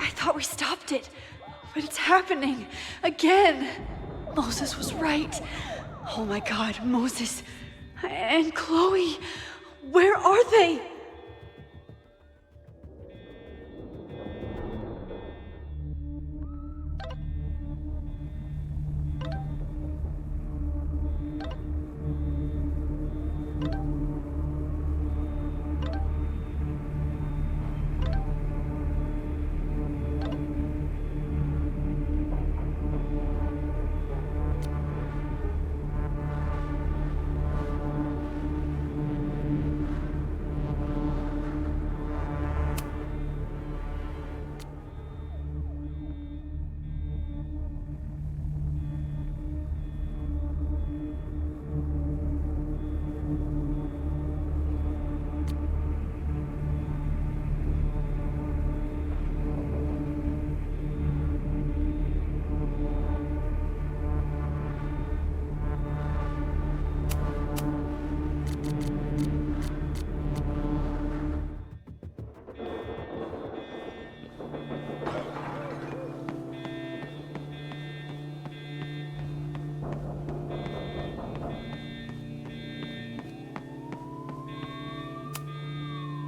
I thought we stopped it, but it's happening again. Moses was right. Oh my God, Moses and Chloe, where are they?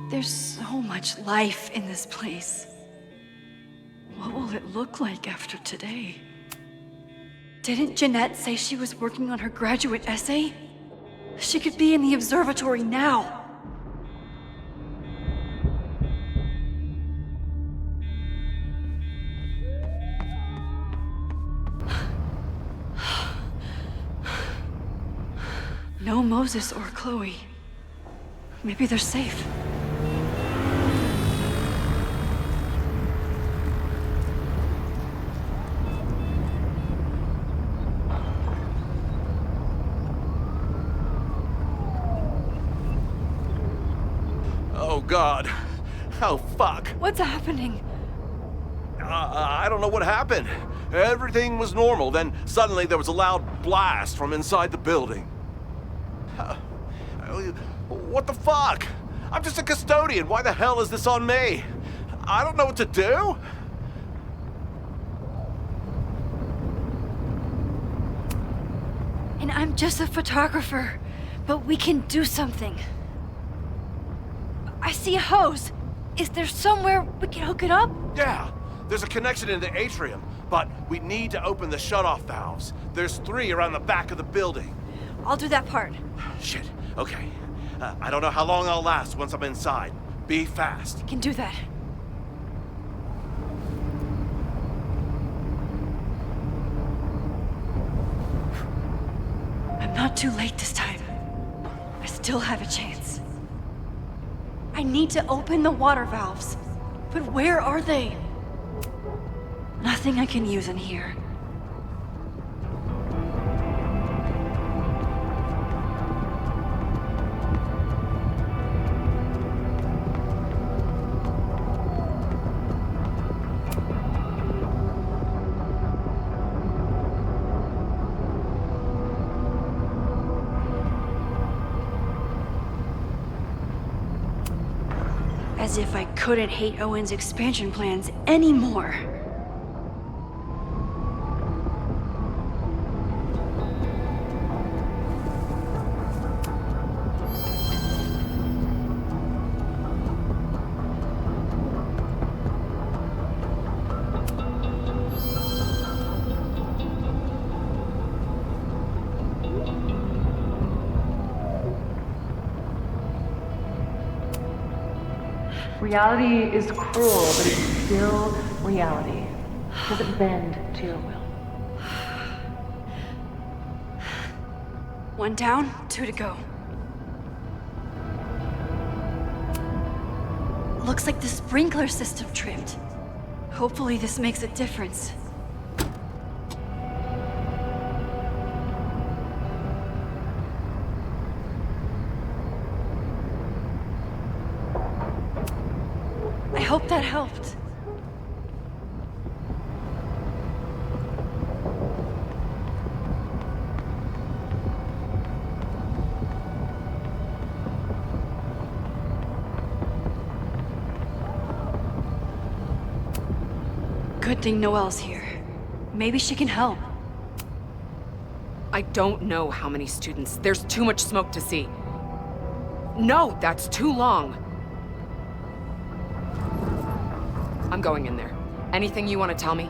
There's so much life in this place. What will it look like after today? Didn't Jeanette say she was working on her graduate essay? She could be in the observatory now. No Moses or Chloe. Maybe they're safe. Oh God. Oh fuck. What's happening? I don't know what happened. Everything was normal, then suddenly there was a loud blast from inside the building. What the fuck? I'm just a custodian. Why the hell is this on me? I don't know what to do. And I'm just a photographer, but we can do something. I see a hose. Is there somewhere we can hook it up? Yeah, there's a connection in the atrium, but we need to open the shutoff valves. There's 3 around the back of the building. I'll do that part. Shit, okay. I don't know how long I'll last once I'm inside. Be fast. I can do that. I'm not too late this time. I still have a chance. I need to open the water valves. But where are they? Nothing I can use in here. As if I couldn't hate Owen's expansion plans anymore. Reality is cruel, but it's still reality. It doesn't bend to your will. 1 down, 2 to go. Looks like the sprinkler system tripped. Hopefully this makes a difference. I hope that helped. Good thing Noelle's here. Maybe she can help. I don't know how many students. There's too much smoke to see. No, that's too long. I'm going in there. Anything you want to tell me?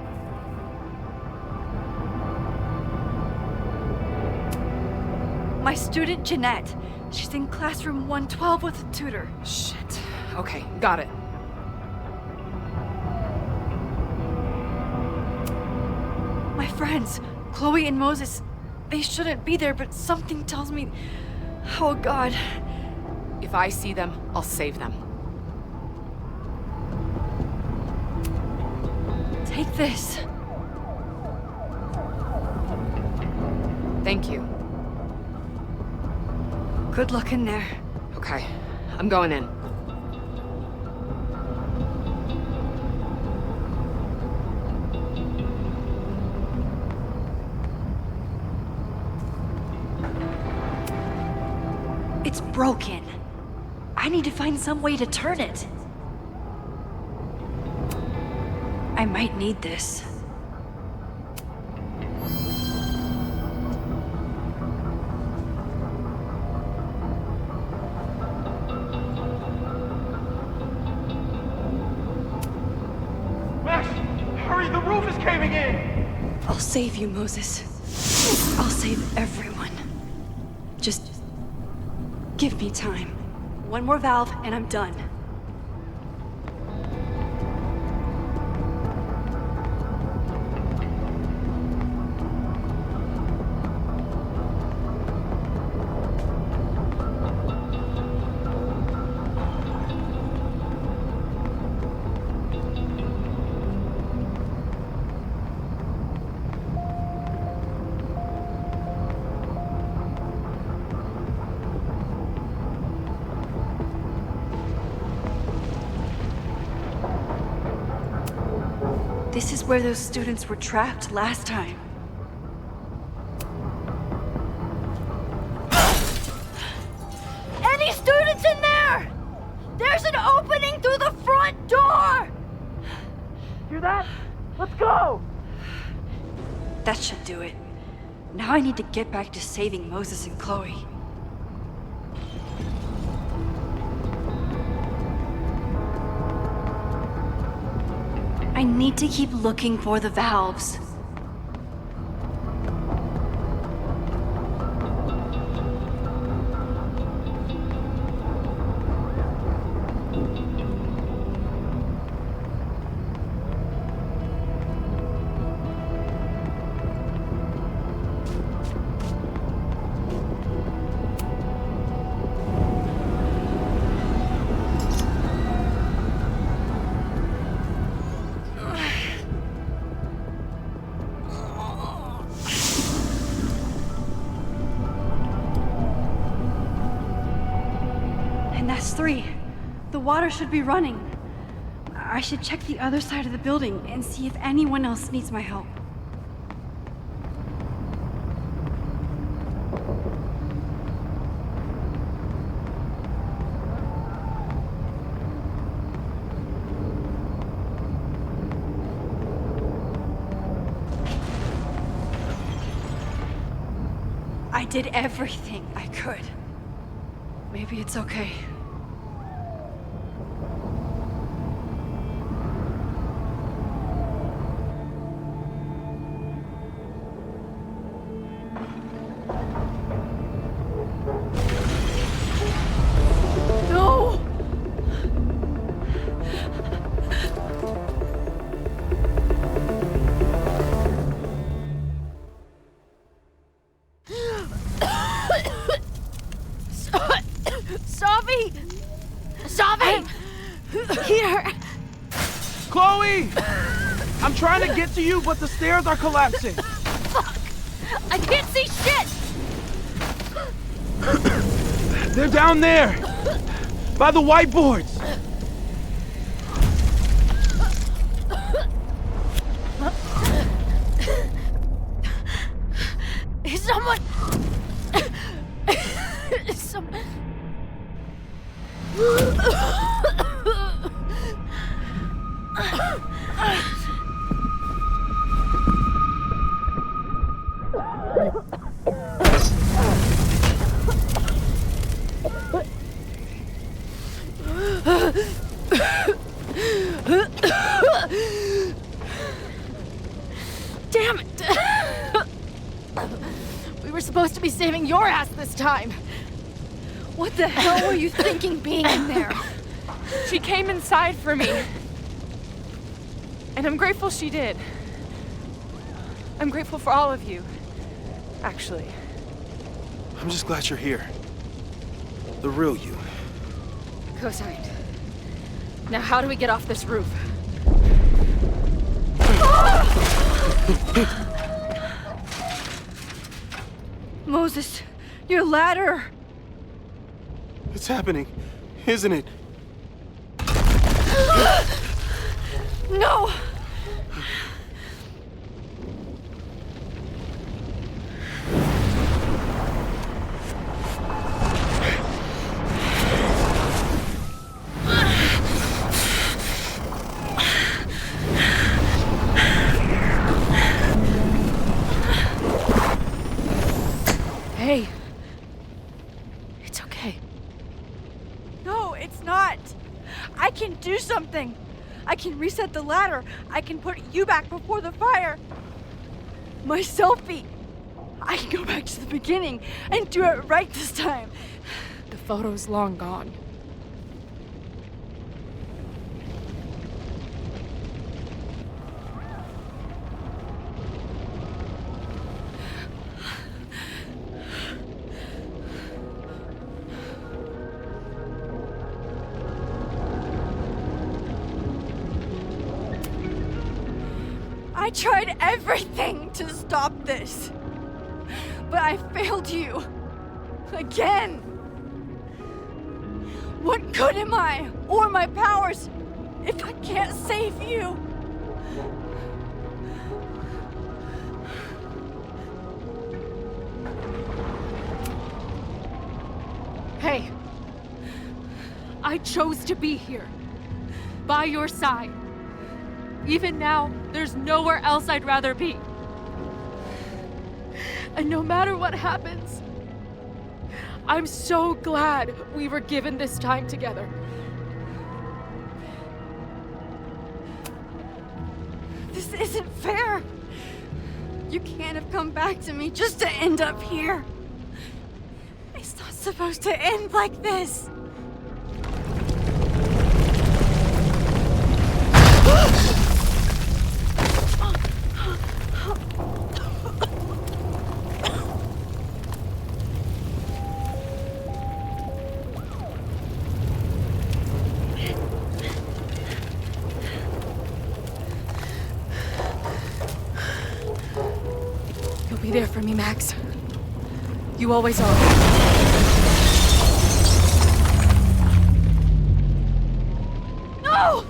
My student, Jeanette. She's in classroom 112 with a tutor. Shit. Okay, got it. My friends, Chloe and Moses, they shouldn't be there, but something tells me... Oh, God. If I see them, I'll save them. Take this. Thank you. Good luck in there. Okay, I'm going in. It's broken. I need to find some way to turn it. I might need this. Max, hurry, the roof is caving in! I'll save you, Moses. I'll save everyone. Just give me time. One more valve and I'm done. This is where those students were trapped last time. Any students in there? There's an opening through the front door! Hear that? Let's go! That should do it. Now I need to get back to saving Moses and Chloe. I need to keep looking for the valves. And that's 3. The water should be running. I should check the other side of the building and see if anyone else needs my help. I did everything I could. Maybe it's okay. No! Sophie! Sophie! Here! Chloe! I'm trying to get to you, but the stairs are collapsing. Fuck! I can't see shit! They're down there! By the whiteboards! Is someone... Is someone... time. What the hell were you thinking being in there? She came inside for me. And I'm grateful she did. I'm grateful for all of you, actually. I'm just glad you're here. The real you. Co-signed. Now how do we get off this roof? Moses, your ladder! It's happening, isn't it? No! Hey. It's okay. No, it's not! I can do something! I can reset the ladder. I can put you back before the fire. My selfie. I can go back to the beginning and do it right this time. The photo's long gone. I tried everything to stop this. But I failed you. Again. What good am I, or my powers, if I can't save you? Hey. I chose to be here. By your side. Even now, there's nowhere else I'd rather be. And no matter what happens, I'm so glad we were given this time together. This isn't fair. You can't have come back to me just to end up here. It's not supposed to end like this. You'll be there for me, Max. You always are. No!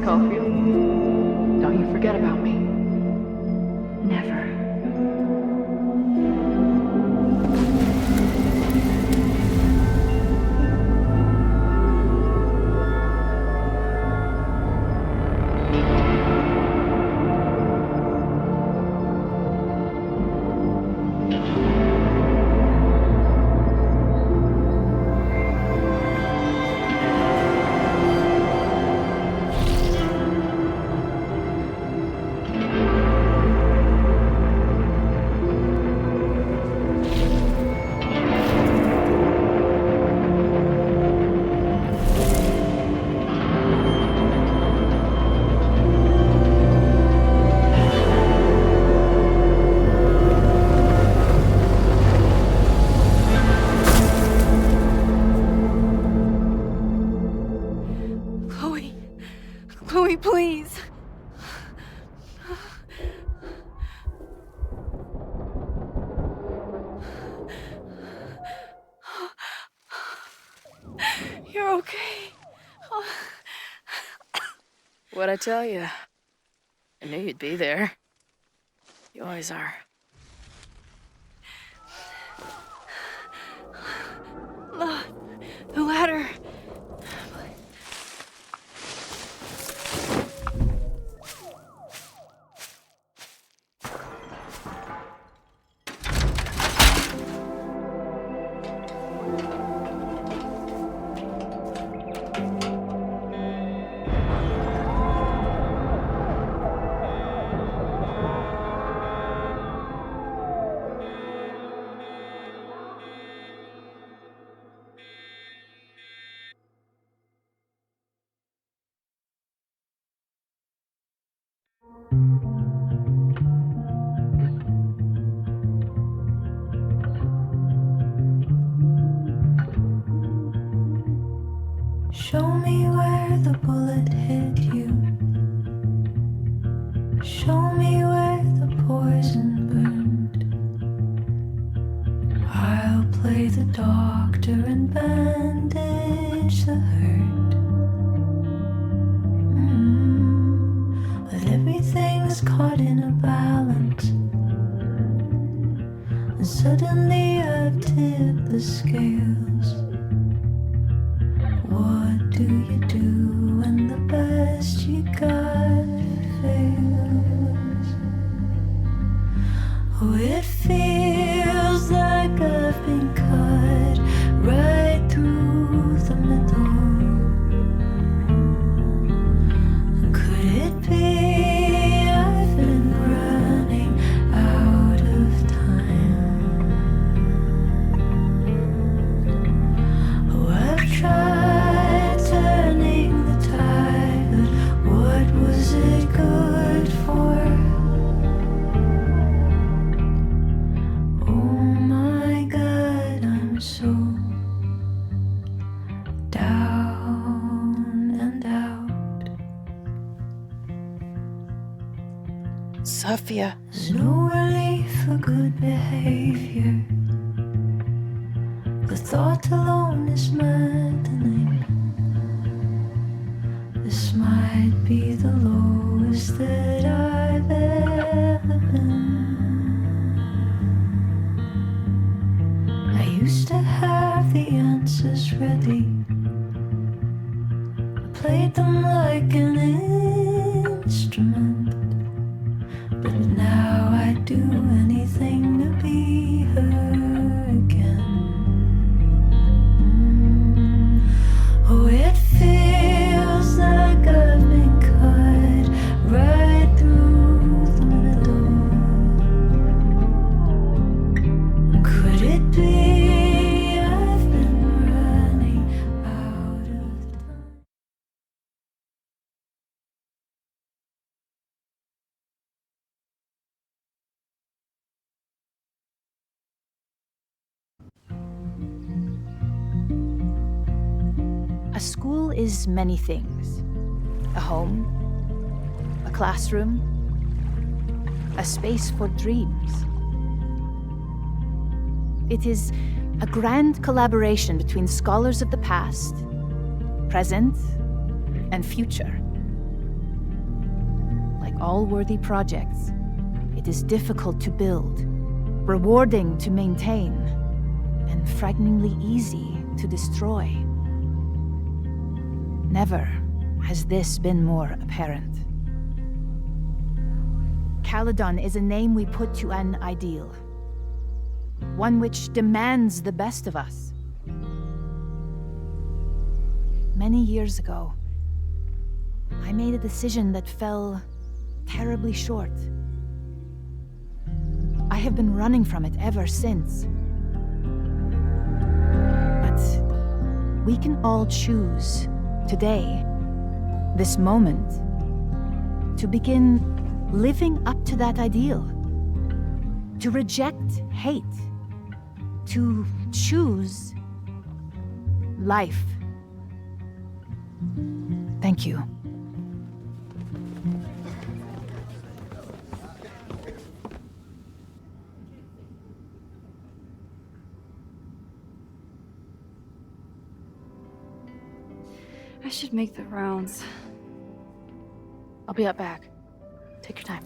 Don't you forget about me. Never. Chloe, please. You're okay. What'd I tell you? I knew you'd be there. You always are. The ladder. Show me where the bullet hit you. Show me where the poison burned. I'll play the doctor and bandage the hurt. But everything's caught in a balance, and suddenly I've tipped the scales. What do you do when the best you got fails? Oh, it feels like I've been cut right through the middle. Could it be I've been running out of time? Oh, I've tried turning the tide, but what was it good for? Oh my God, I'm so down and out. Sophia. There's no relief for good behavior. The thought alone is maddening. This might be the lowest that I've ever been. I used to have the answers ready. I played them like an instrument. But now I'd do anything to be her again. Oh, it feels like I've been cut right through the middle. Could it be I've been running out of time? A school is many things. A home, a classroom, a space for dreams. It is a grand collaboration between scholars of the past, present, and future. Like all worthy projects, it is difficult to build, rewarding to maintain, and frighteningly easy to destroy. Never has this been more apparent. Caledon is a name we put to an ideal, one which demands the best of us. Many years ago, I made a decision that fell terribly short. I have been running from it ever since. But we can all choose today, this moment, to begin living up to that ideal, to reject hate, to choose life. Thank you. I should make the rounds. I'll be up back. Take your time.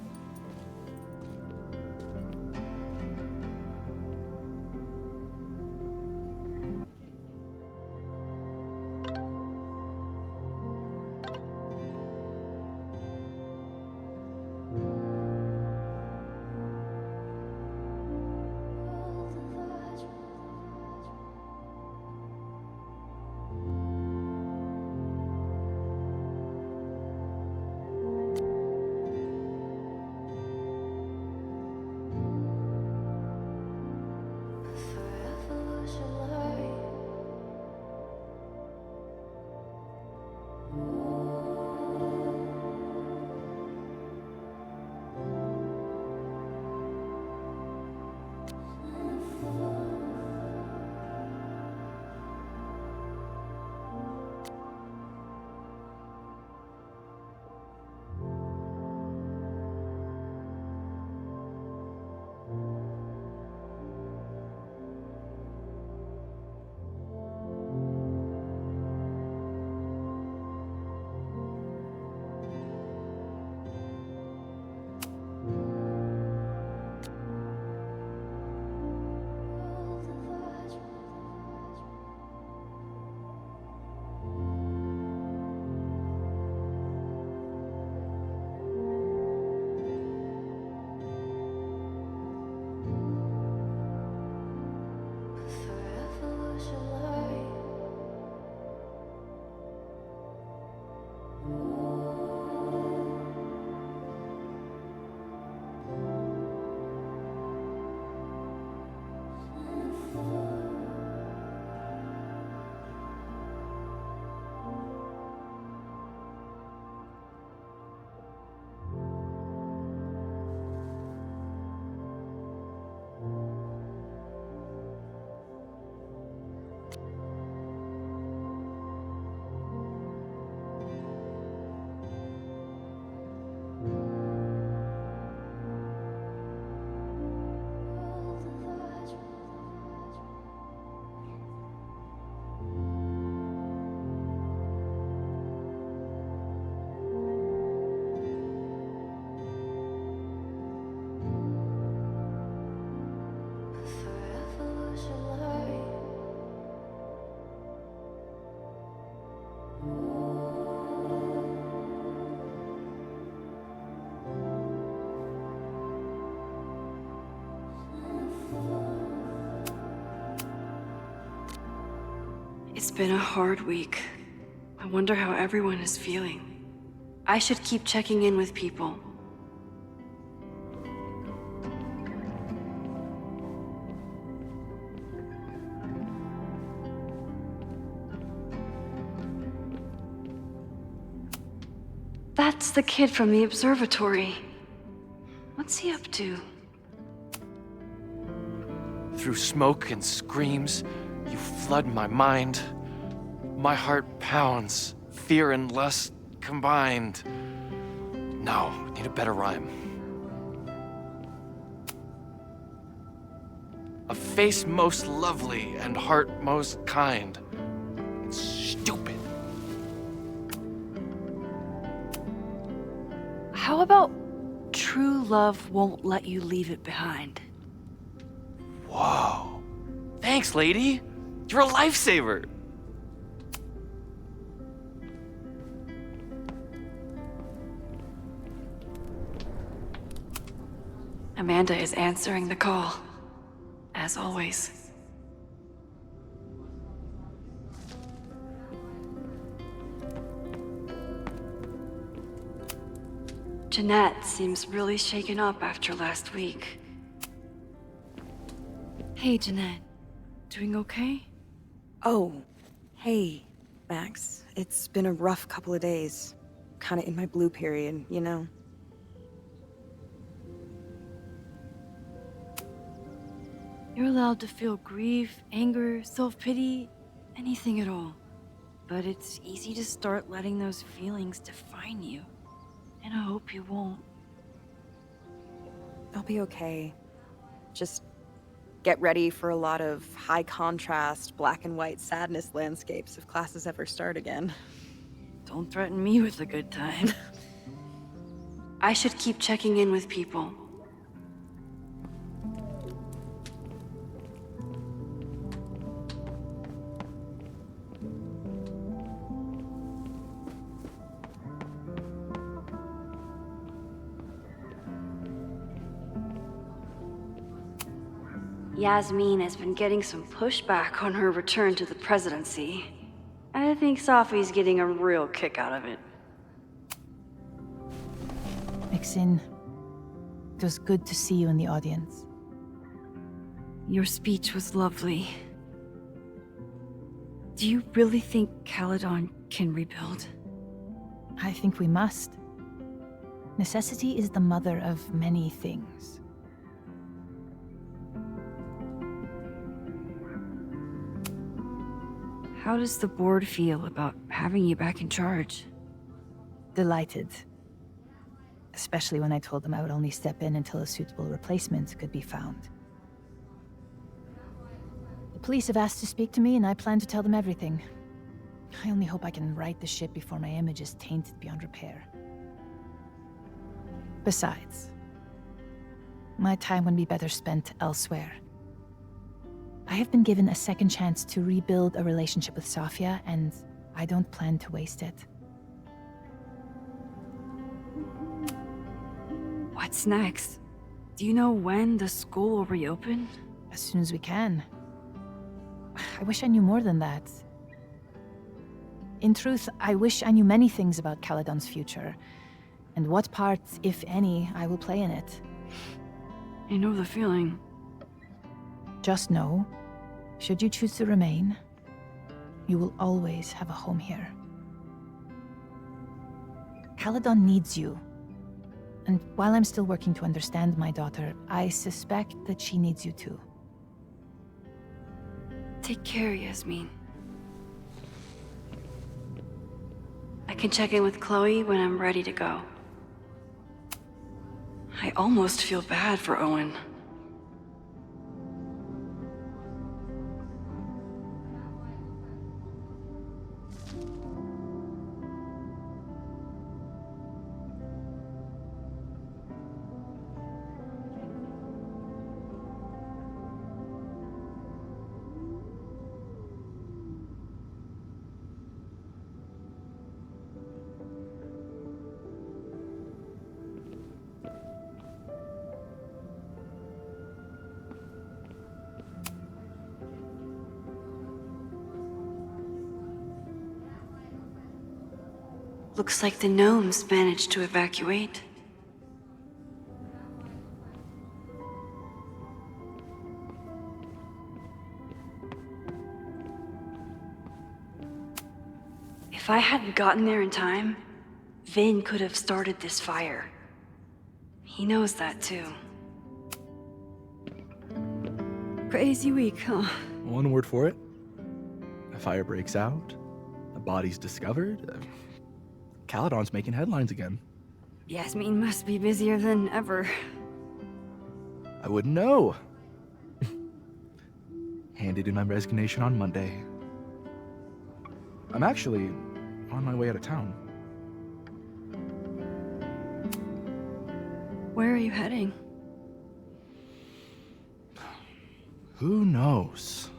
It's been a hard week. I wonder how everyone is feeling. I should keep checking in with people. That's the kid from the observatory. What's he up to? Through smoke and screams, you flood my mind. My heart pounds, fear and lust combined. No, need a better rhyme. A face most lovely and heart most kind. It's stupid. How about true love won't let you leave it behind? Whoa. Thanks, lady. You're a lifesaver. Amanda is answering the call, as always. Jeanette seems really shaken up after last week. Hey, Jeanette. Doing okay? Oh, hey, Max. It's been a rough couple of days. Kinda in my blue period, you know? You're allowed to feel grief, anger, self-pity, anything at all. But it's easy to start letting those feelings define you. And I hope you won't. I'll be okay. Just get ready for a lot of high contrast, black and white sadness landscapes if classes ever start again. Don't threaten me with a good time. I should keep checking in with people. Yasmin has been getting some pushback on her return to the presidency. I think Safi's getting a real kick out of it. Mixin, it was good to see you in the audience. Your speech was lovely. Do you really think Caledon can rebuild? I think we must. Necessity is the mother of many things. How does the board feel about having you back in charge? Delighted. Especially when I told them I would only step in until a suitable replacement could be found. The police have asked to speak to me, and I plan to tell them everything. I only hope I can right the ship before my image is tainted beyond repair. Besides, my time would be better spent elsewhere. I have been given a second chance to rebuild a relationship with Safia, and I don't plan to waste it. What's next? Do you know when the school will reopen? As soon as we can. I wish I knew more than that. In truth, I wish I knew many things about Caledon's future, and what part, if any, I will play in it. I know the feeling. Just know, should you choose to remain, you will always have a home here. Caledon needs you. And while I'm still working to understand my daughter, I suspect that she needs you too. Take care, Yasmin. I can check in with Chloe when I'm ready to go. I almost feel bad for Owen. Looks like the gnomes managed to evacuate. If I hadn't gotten there in time, Vin could have started this fire. He knows that too. Crazy week, huh? One word for it. A fire breaks out, a body's discovered. Caledon's making headlines again. Yasmin must be busier than ever. I wouldn't know. Handed in my resignation on Monday. I'm actually on my way out of town. Where are you heading? Who knows?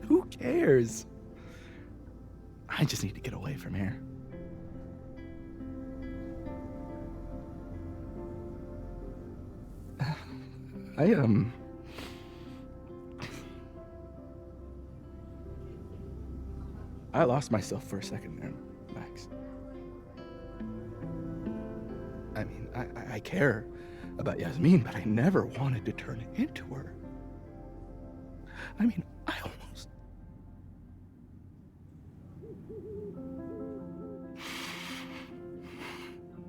Who cares? I just need to get away from here. I lost myself for a second there, Max. I mean, I care about Yasmin, but I never wanted to turn it into her. I mean,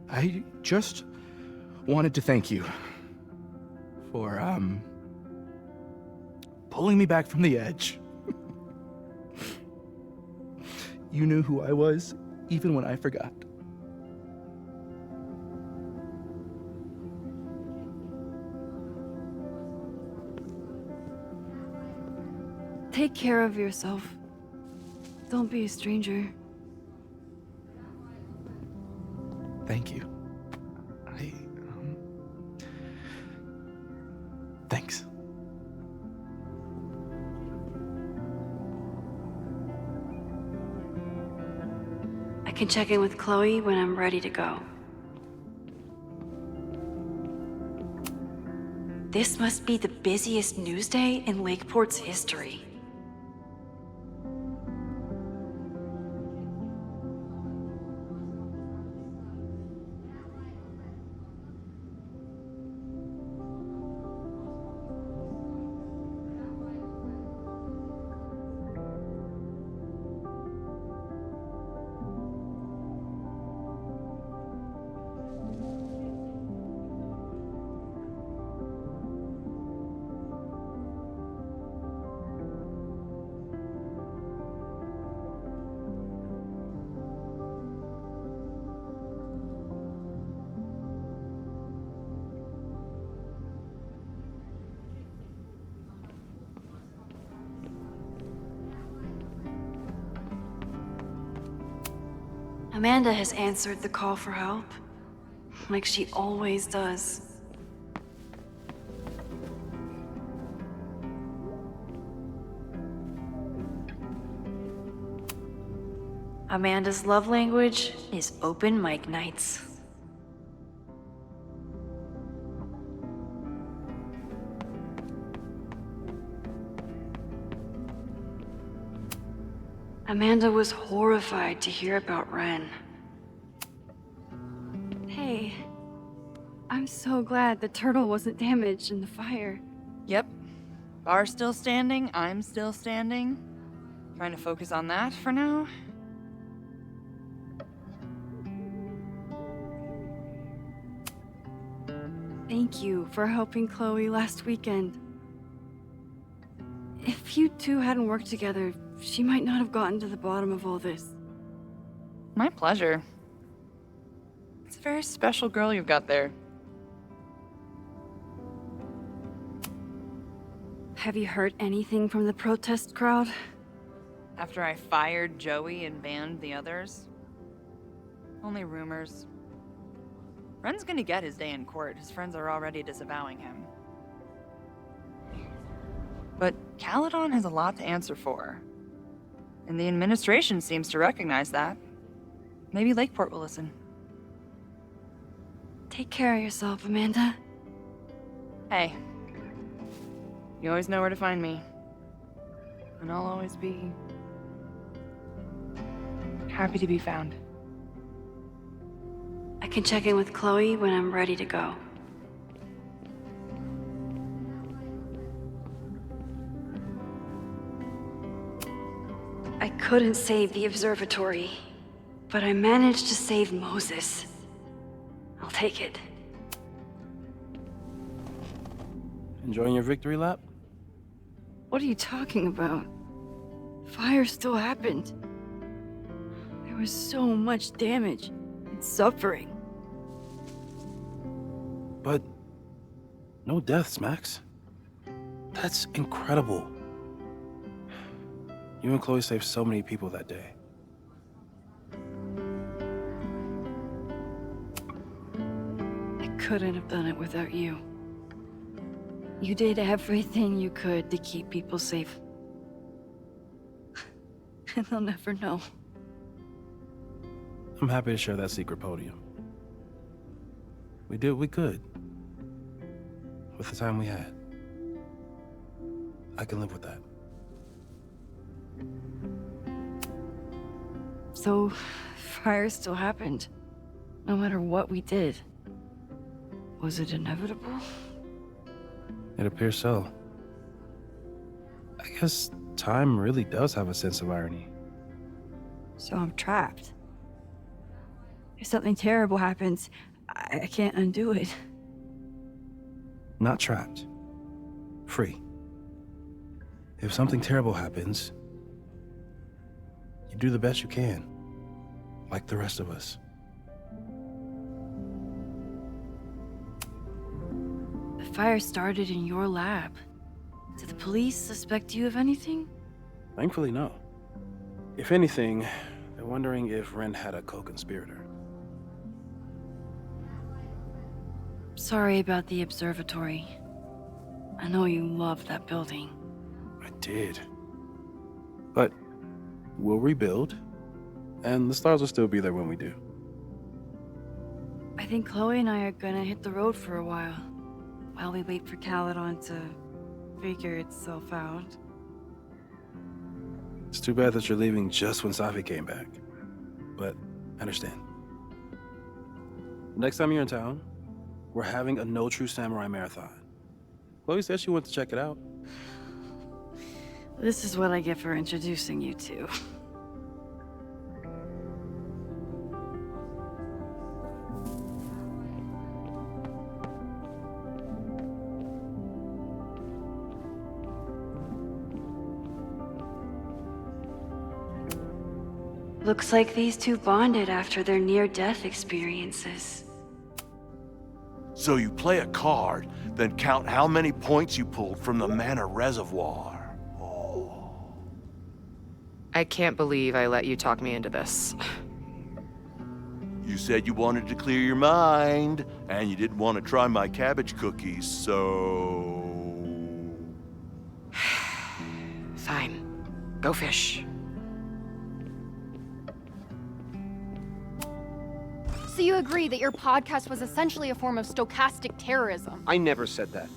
I just wanted to thank you for, pulling me back from the edge. You knew who I was, even when I forgot. Take care of yourself. Don't be a stranger. Thank you. Thanks. I can check in with Chloe when I'm ready to go. This must be the busiest news day in Lakeport's history. Amanda has answered the call for help, like she always does. Amanda's love language is open mic nights. Amanda was horrified to hear about Ren. Hey, I'm so glad the turtle wasn't damaged in the fire. Yep. Bar's still standing, I'm still standing. Trying to focus on that for now. Thank you for helping Chloe last weekend. If you two hadn't worked together, she might not have gotten to the bottom of all this. My pleasure. It's a very special girl you've got there. Have you heard anything from the protest crowd? After I fired Joey and banned the others? Only rumors. Ren's gonna get his day in court. His friends are already disavowing him. But Caledon has a lot to answer for. And the administration seems to recognize that. Maybe Lakeport will listen. Take care of yourself, Amanda. Hey. You always know where to find me. And I'll always be happy to be found. I can check in with Chloe when I'm ready to go. I couldn't save the observatory, but I managed to save Moses. I'll take it. Enjoying your victory lap? What are you talking about? Fire still happened. There was so much damage and suffering. But no deaths, Max. That's incredible. You and Chloe saved so many people that day. I couldn't have done it without you. You did everything you could to keep people safe. And they'll never know. I'm happy to share that secret podium. We did what we could. With the time we had. I can live with that. So, fire still happened. No matter what we did. Was it inevitable? It appears so. I guess time really does have a sense of irony. So I'm trapped. If something terrible happens, I can't undo it. Not trapped. Free. If something terrible happens, you do the best you can. Like the rest of us. The fire started in your lab. Did the police suspect you of anything? Thankfully, no. If anything, they're wondering if Ren had a co-conspirator. Sorry about the observatory. I know you love that building. I did. But we'll rebuild, and the stars will still be there when we do. I think Chloe and I are gonna hit the road for a while we wait for Caledon to figure itself out. It's too bad that you're leaving just when Safi came back, but I understand. Next time you're in town, we're having a No True Samurai marathon. Chloe said she wanted to check it out. This is what I get for introducing you to. Looks like these two bonded after their near-death experiences. So you play a card, then count how many points you pulled from the mana reservoir. Oh. I can't believe I let you talk me into this. You said you wanted to clear your mind, and you didn't want to try my cabbage cookies, so... Fine. Go fish. So you agree that your podcast was essentially a form of stochastic terrorism? I never said that.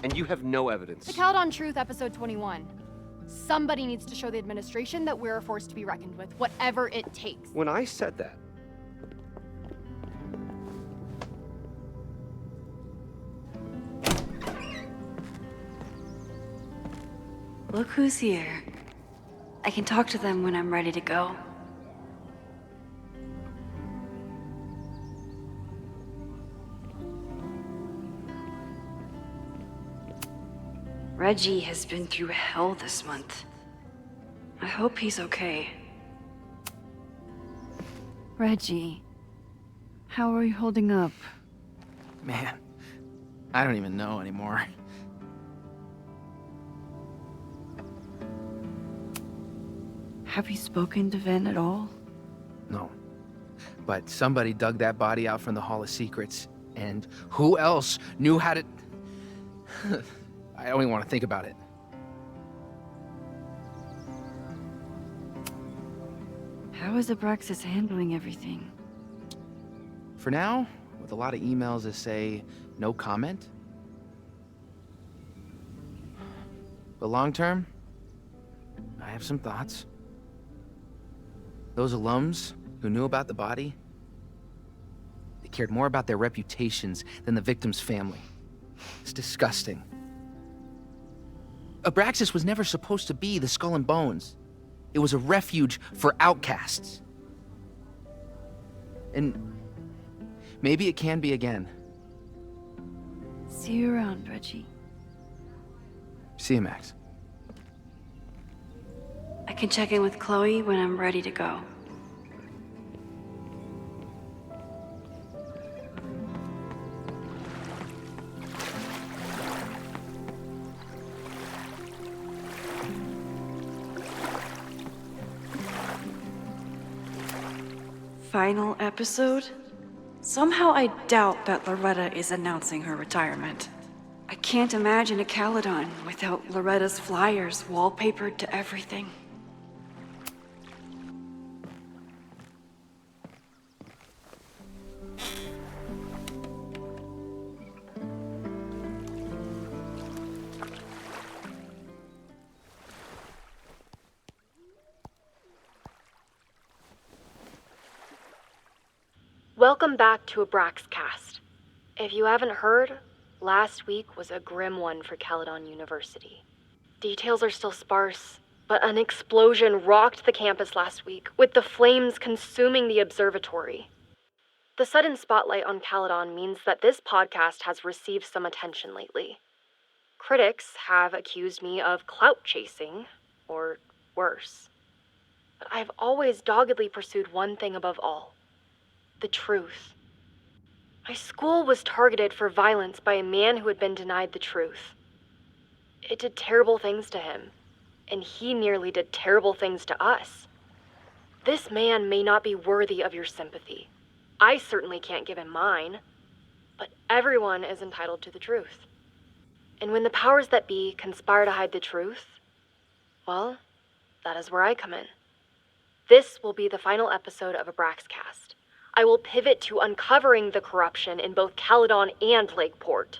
And you have no evidence. The Caledon Truth, episode 21. Somebody needs to show the administration that we're a force to be reckoned with, whatever it takes. When I said that, Look who's here. I can talk to them when I'm ready to go. Reggie has been through hell this month. I hope he's okay. Reggie, how are you holding up? Man, I don't even know anymore. Have you spoken to Ven at all? No. But somebody dug that body out from the Hall of Secrets, and who else knew how to... I don't even want to think about it. How is Abraxas handling everything? For now, with a lot of emails that say no comment. But long term, I have some thoughts. Those alums who knew about the body, they cared more about their reputations than the victim's family. It's disgusting. Abraxas was never supposed to be the Skull and Bones. It was a refuge for outcasts. And maybe it can be again. See you around, Reggie. See you, Max. I can check in with Chloe when I'm ready to go. Final episode? Somehow I doubt that Loretta is announcing her retirement. I can't imagine a Caledon without Loretta's flyers wallpapered to everything. Welcome back to Abraxcast. If you haven't heard, last week was a grim one for Caledon University. Details are still sparse, but an explosion rocked the campus last week, with the flames consuming the observatory. The sudden spotlight on Caledon means that this podcast has received some attention lately. Critics have accused me of clout chasing, or worse. But I've always doggedly pursued one thing above all: the truth. My school was targeted for violence by a man who had been denied the truth. It did terrible things to him, and he nearly did terrible things to us. This man may not be worthy of your sympathy. I certainly can't give him mine. but everyone is entitled to the truth. And when the powers that be conspire to hide the truth, well, that is where I come in. This will be the final episode of Abraxcast. I will pivot to uncovering the corruption in both Caledon and Lakeport.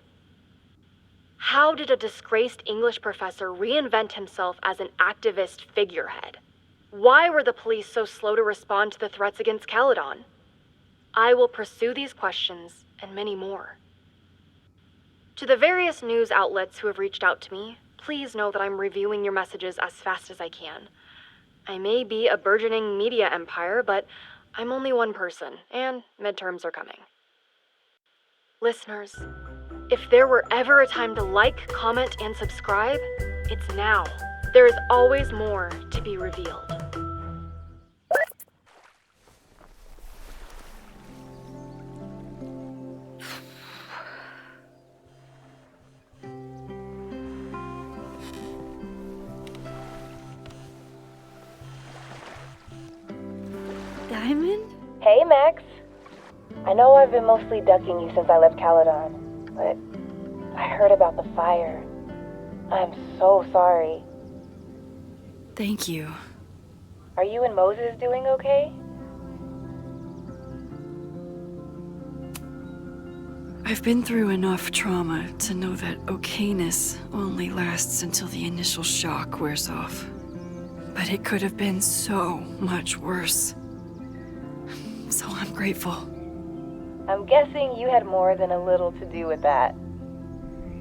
How did a disgraced English professor reinvent himself as an activist figurehead? Why were the police so slow to respond to the threats against Caledon? I will pursue these questions and many more. To the various news outlets who have reached out to me, please know that I'm reviewing your messages as fast as I can. I may be a burgeoning media empire, but I'm only one person, and midterms are coming. Listeners, if there were ever a time to like, comment, and subscribe, it's now. There is always more to be revealed. Diamond? Hey, Max. I know I've been mostly ducking you since I left Caledon, but I heard about the fire. I'm so sorry. Thank you. Are you and Moses doing okay? I've been through enough trauma to know that okayness only lasts until the initial shock wears off. But it could have been so much worse. So I'm grateful. I'm guessing you had more than a little to do with that.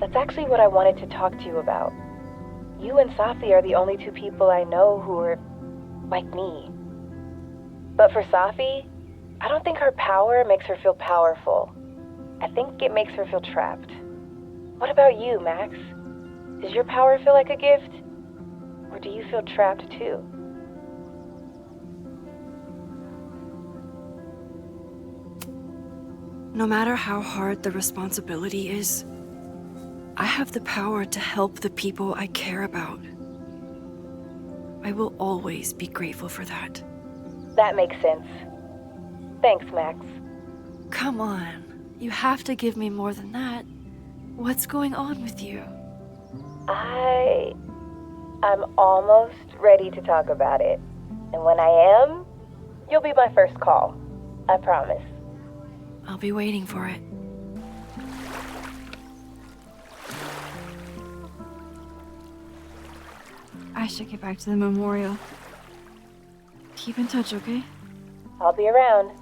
That's actually what I wanted to talk to you about. You and Safi are the only two people I know who are like me. But for Safi, I don't think her power makes her feel powerful. I think it makes her feel trapped. What about you, Max? Does your power feel like a gift? Or do you feel trapped too? No matter how hard the responsibility is, I have the power to help the people I care about. I will always be grateful for that. That makes sense. Thanks, Max. Come on. You have to give me more than that. What's going on with you? I'm almost ready to talk about it. And when I am, you'll be my first call. I promise. I'll be waiting for it. I should get back to the memorial. Keep in touch, okay? I'll be around.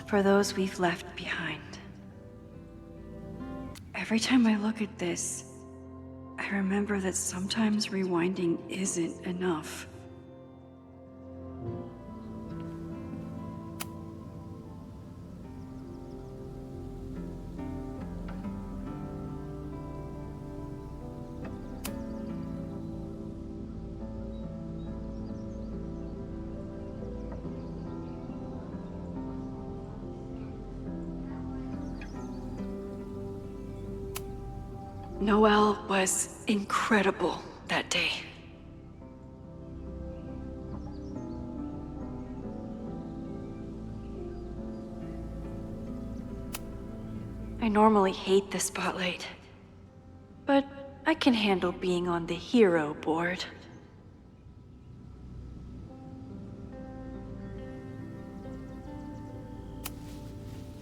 For those we've left behind. Every time I look at this, I remember that sometimes rewinding isn't enough. Noelle was incredible that day. I normally hate the spotlight, but I can handle being on the hero board.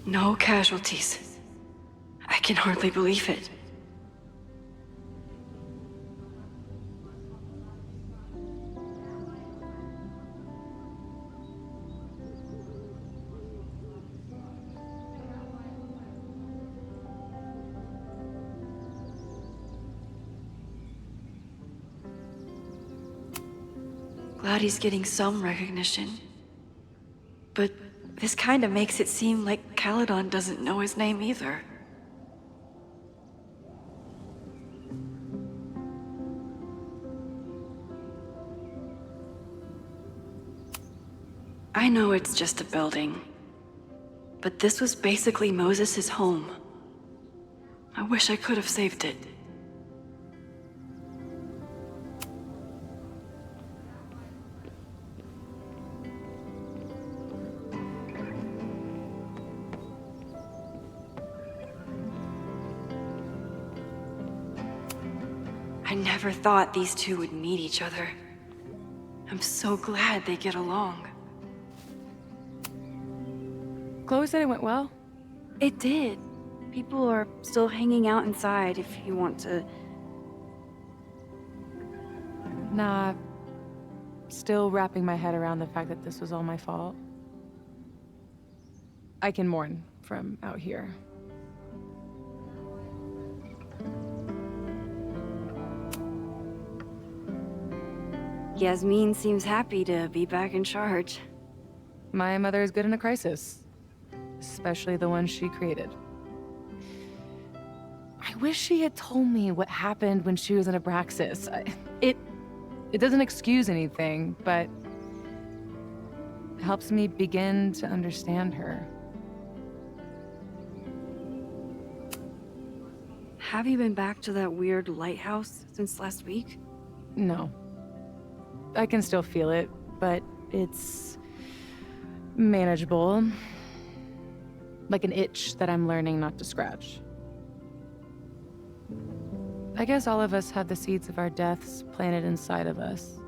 No casualties. I can hardly believe it. Glad he's getting some recognition. But This kinda makes it seem like Caledon doesn't know his name either. I know it's just a building, but this was basically Moses' home. I wish I could have saved it. I never thought these two would meet each other. I'm so glad they get along. Chloe said it went well. It did. People are still hanging out inside if you want to. Nah, still wrapping my head around the fact that this was all my fault. I can mourn from out here. Yasmin seems happy to be back in charge. My mother is good in a crisis, especially the one she created. I wish she had told me what happened when she was in Abraxas. It doesn't excuse anything, but helps me begin to understand her. Have you been back to that weird lighthouse since last week? No. I can still feel it, but it's manageable. Like an itch that I'm learning not to scratch. I guess all of us have the seeds of our deaths planted inside of us.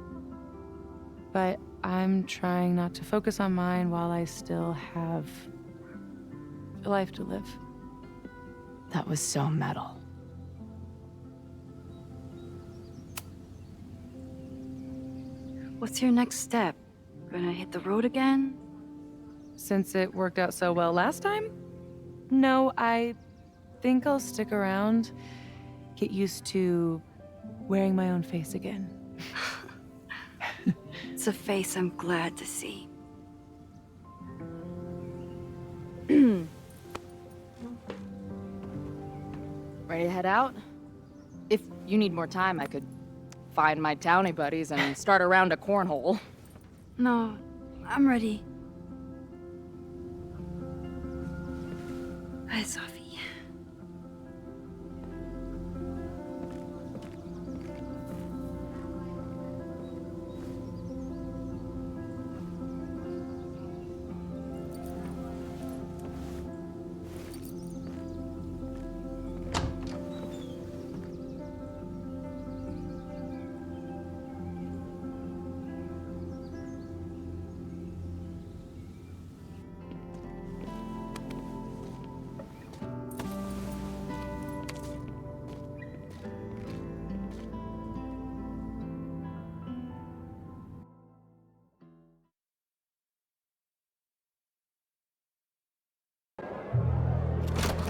But I'm trying not to focus on mine while I still have a life to live. That was so metal. What's your next step? Gonna hit the road again? Since it worked out so well last time? No, I think I'll stick around, get used to wearing my own face again. It's a face I'm glad to see. Ready to head out? If you need more time, I could find my townie buddies and start a round of cornhole. No, I'm ready. Hi, Sophie.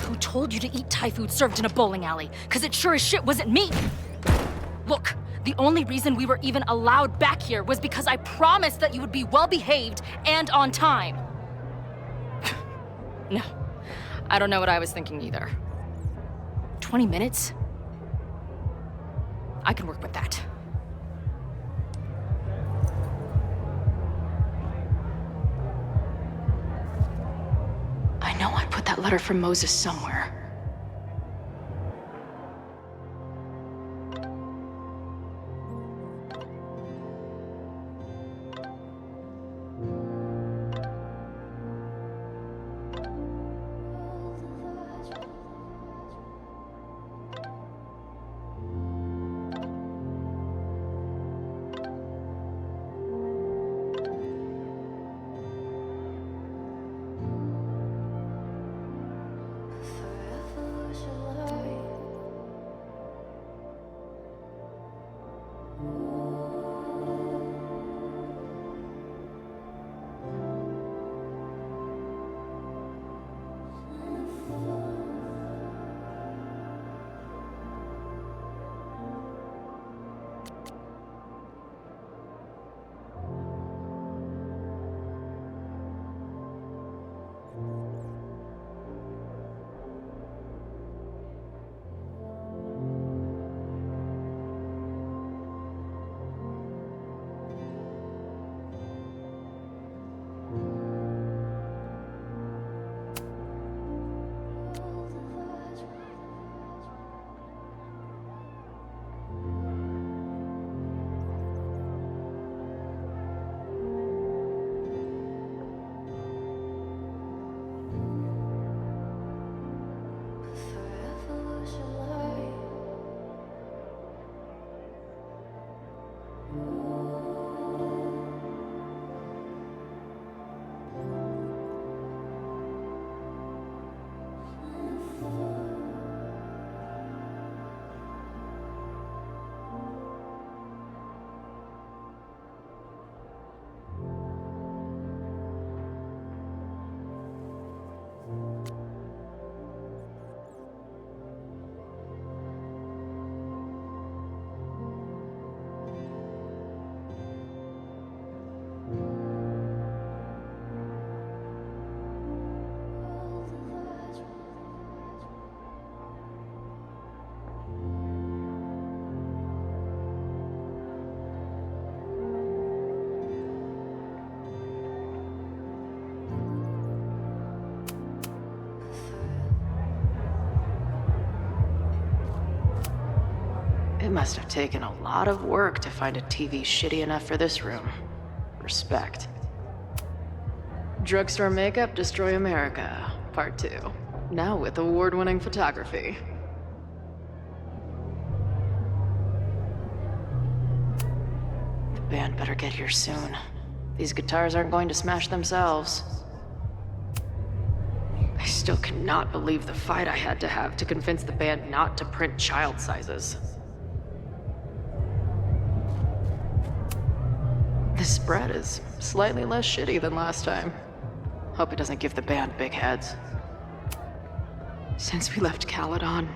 Who told you to eat Thai food served in a bowling alley? Because it sure as shit wasn't me! Look, the only reason we were even allowed back here was because I promised that you would be well-behaved and on time. No, I don't know what I was thinking either. 20 minutes? I can work with that. I know I put that letter from Moses somewhere. must have taken a lot of work to find a TV shitty enough for this room. Respect. Drugstore Makeup Destroy America, Part 2. Now with award-winning photography. The band better get here soon. These guitars aren't going to smash themselves. I still cannot believe the fight I had to have to convince the band not to print child sizes. This spread is slightly less shitty than last time. Hope it doesn't give the band big heads. Since we left Caledon,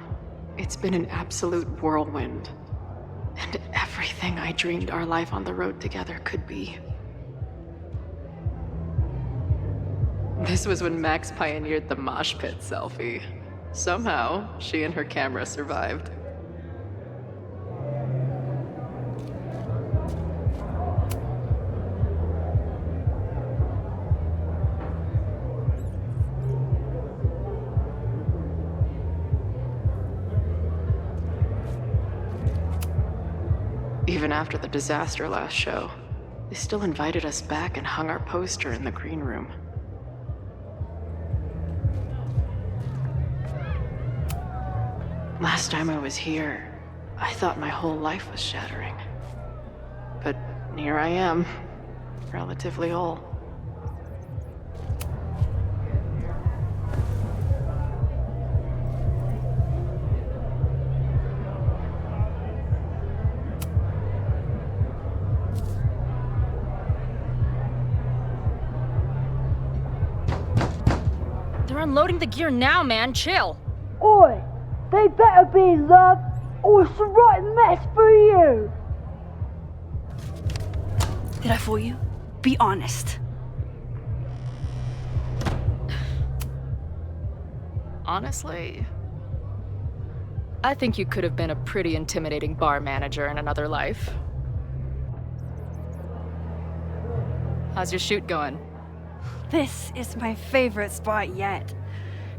it's been an absolute whirlwind. And everything I dreamed our life on the road together could be. This was when Max pioneered the mosh pit selfie. Somehow, she and her camera survived. Even after the disaster last show, they still invited us back and hung our poster in the green room. Last time I was here, I thought my whole life was shattering. But here I am, relatively whole. They're unloading the gear now, man. Chill. Oi! They better be, love, or it's the right mess for you! Did I fool you? Be honest. Honestly, I think you could have been a pretty intimidating bar manager in another life. How's your shoot going? This is my favorite spot yet.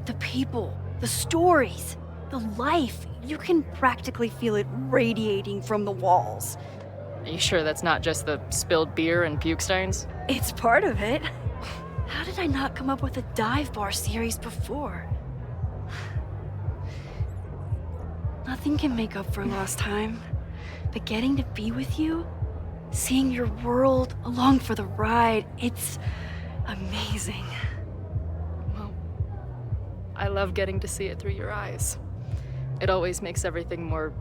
The people, the stories, the life. You can practically feel it radiating from the walls. Are you sure that's not just the spilled beer and puke stains? It's part of it. How did I not come up with a dive bar series before? Nothing can make up for lost time, but getting to be with you, seeing your world along for the ride, it's amazing. Well, I love getting to see it through your eyes. It always makes everything more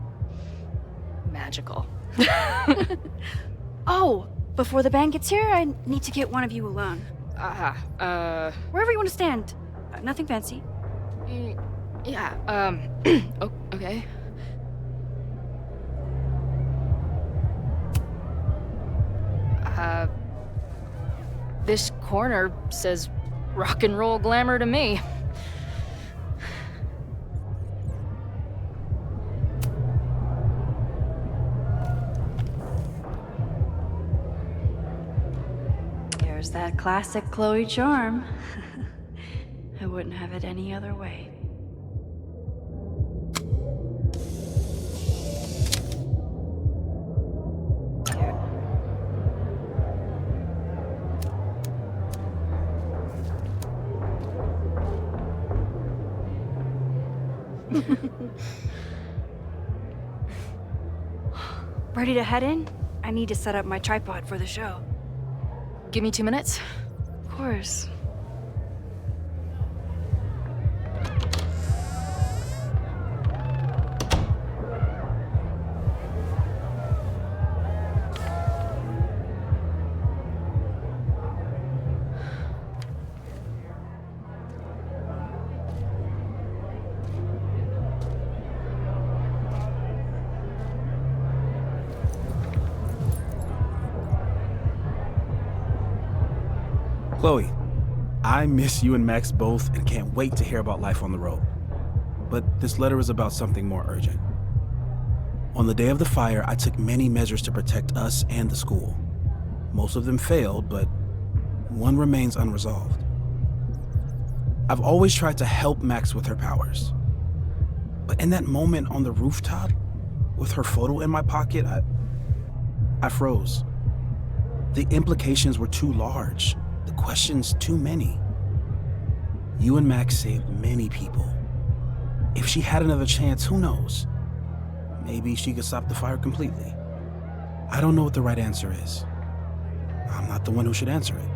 magical. Oh, before the band gets here, I need to get one of you alone. Wherever you want to stand. Nothing fancy. Yeah, okay. This corner says rock and roll glamour to me. There's that classic Chloe charm. I wouldn't have it any other way. Ready to head in? I need to set up my tripod for the show. Give me 2 minutes. Of course. Chloe, I miss you and Max both and can't wait to hear about life on the road. But this letter is about something more urgent. On the day of the fire, I took many measures to protect us and the school. Most of them failed, but one remains unresolved. I've always tried to help Max with her powers. But in that moment on the rooftop, with her photo in my pocket, I froze. The implications were too large, the questions too many. You and Max saved many people. If she had another chance, who knows? Maybe she could stop the fire completely. I don't know what the right answer is. I'm not the one who should answer it.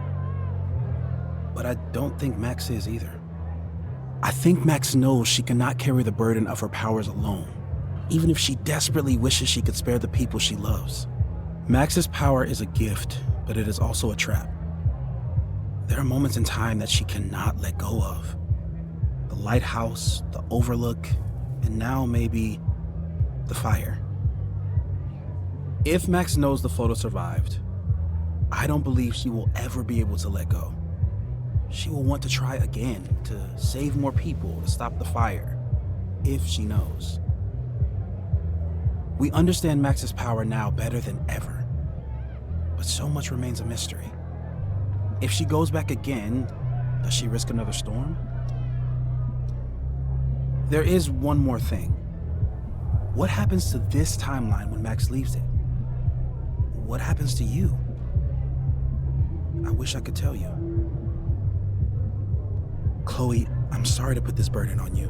But I don't think Max is either. I think Max knows she cannot carry the burden of her powers alone, even if she desperately wishes she could spare the people she loves. Max's power is a gift, but it is also a trap. There are moments in time that she cannot let go of. The lighthouse, the overlook, and now maybe the fire. If Max knows the photo survived, I don't believe she will ever be able to let go. She will want to try again, to save more people, to stop the fire, if she knows. We understand Max's power now better than ever, but so much remains a mystery. If she goes back again, does she risk another storm? There is one more thing. What happens to this timeline when Max leaves it? What happens to you? I wish I could tell you. Chloe, I'm sorry to put this burden on you,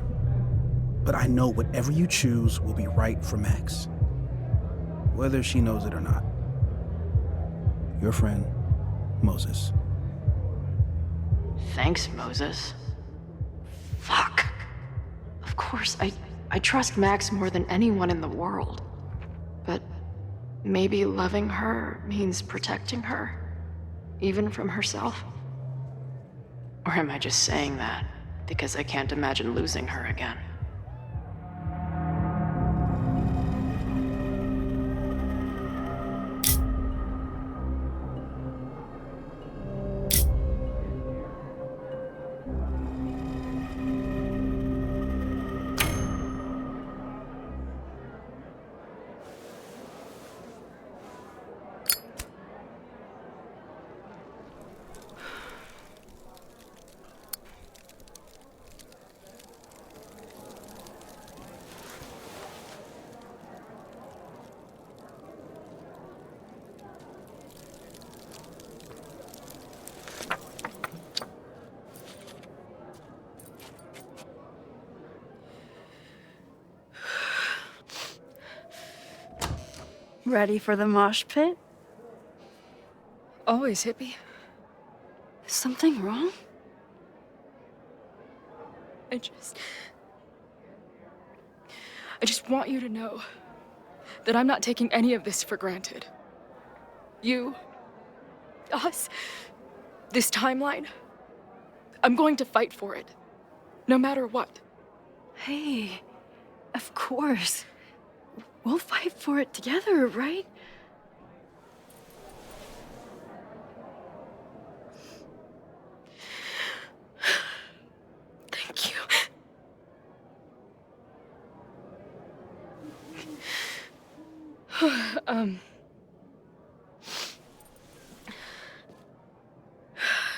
but I know whatever you choose will be right for Max, whether she knows it or not. Your friend, Moses. Thanks, Moses. Fuck. Of course, I trust Max more than anyone in the world. But maybe loving her means protecting her, even from herself? Or am I just saying that because I can't imagine losing her again? Ready for the mosh pit? Always, hippie. Is something wrong? I just want you to know that I'm not taking any of this for granted. You, us, this timeline, I'm going to fight for it, no matter what. Hey, of course. We'll fight for it together, right? Thank you.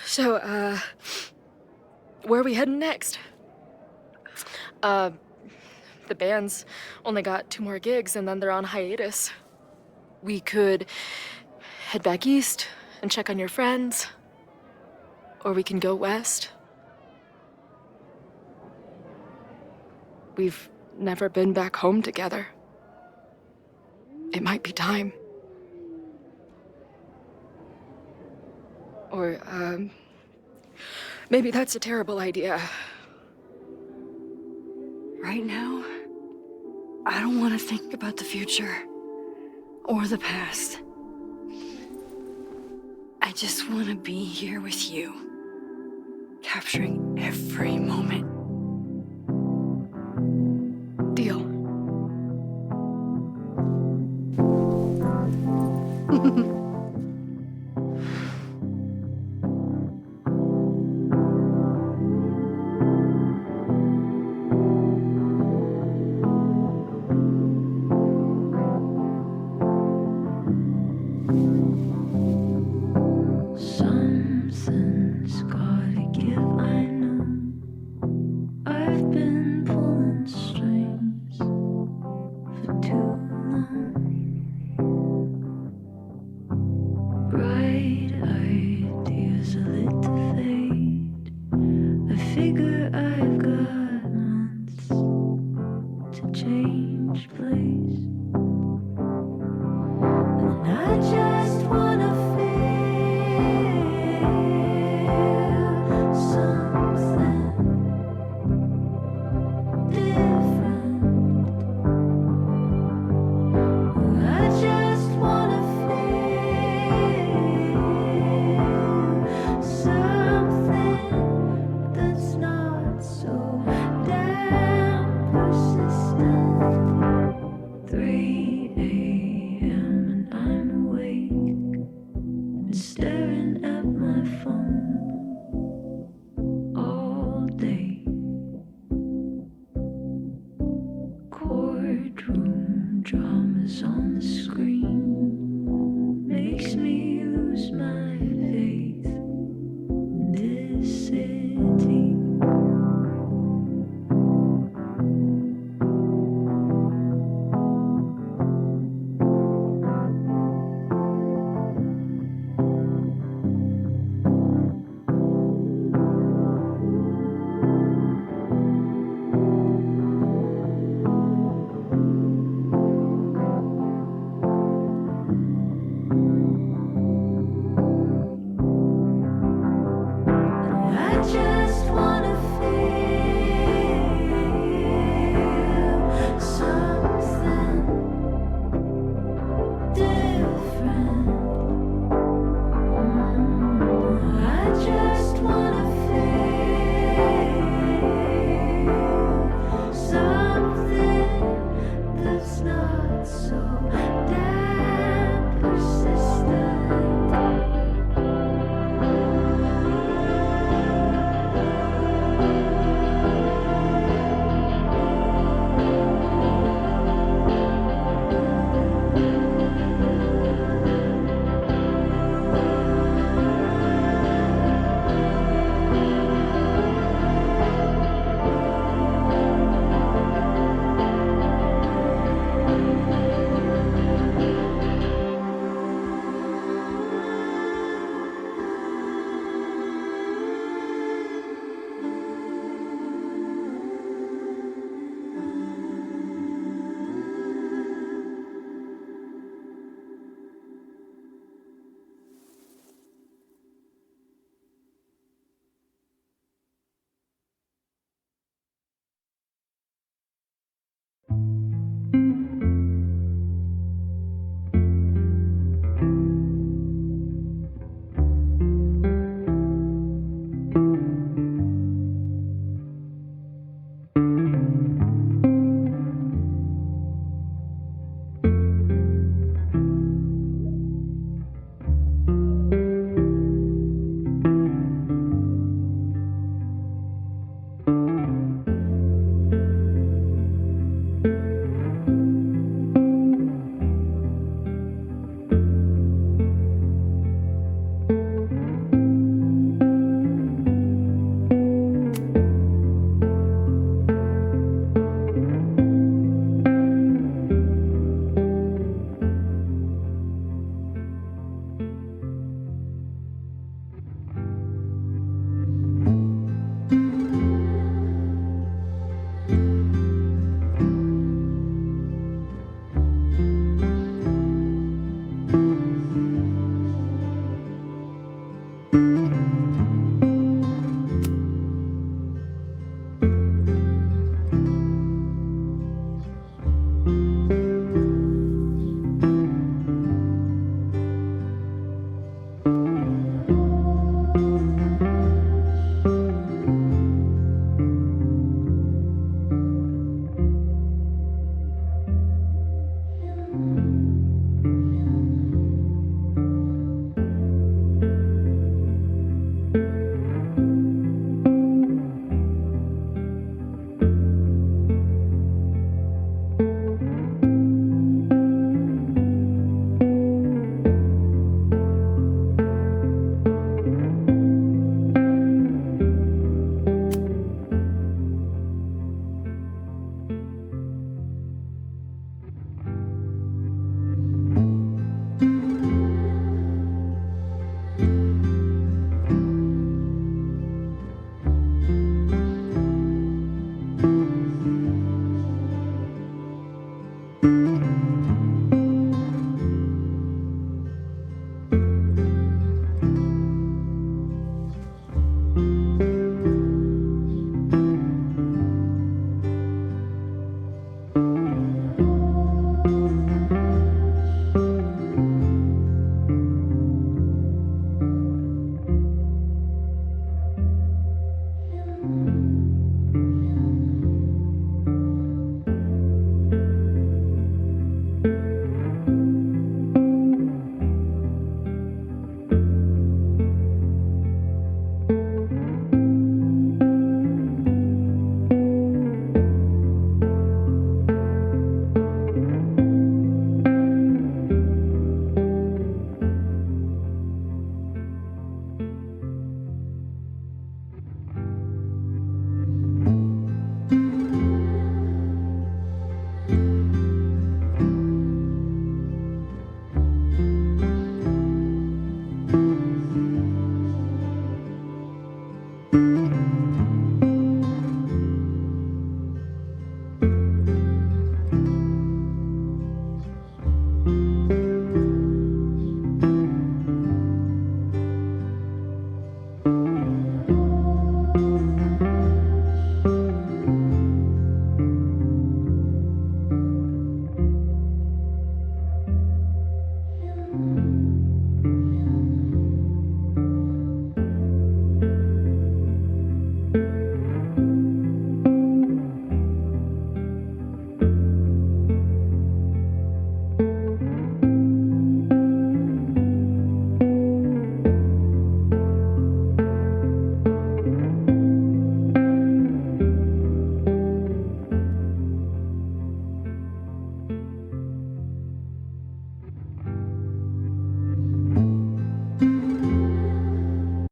So, where are we heading next? The band's only got 2 more gigs and then they're on hiatus. We could head back east and check on your friends, or we can go west. We've never been back home together. It might be time. Or, maybe that's a terrible idea. Right now, I don't want to think about the future or the past. I just want to be here with you, capturing every moment. Deal. Something's gotta give, I know. So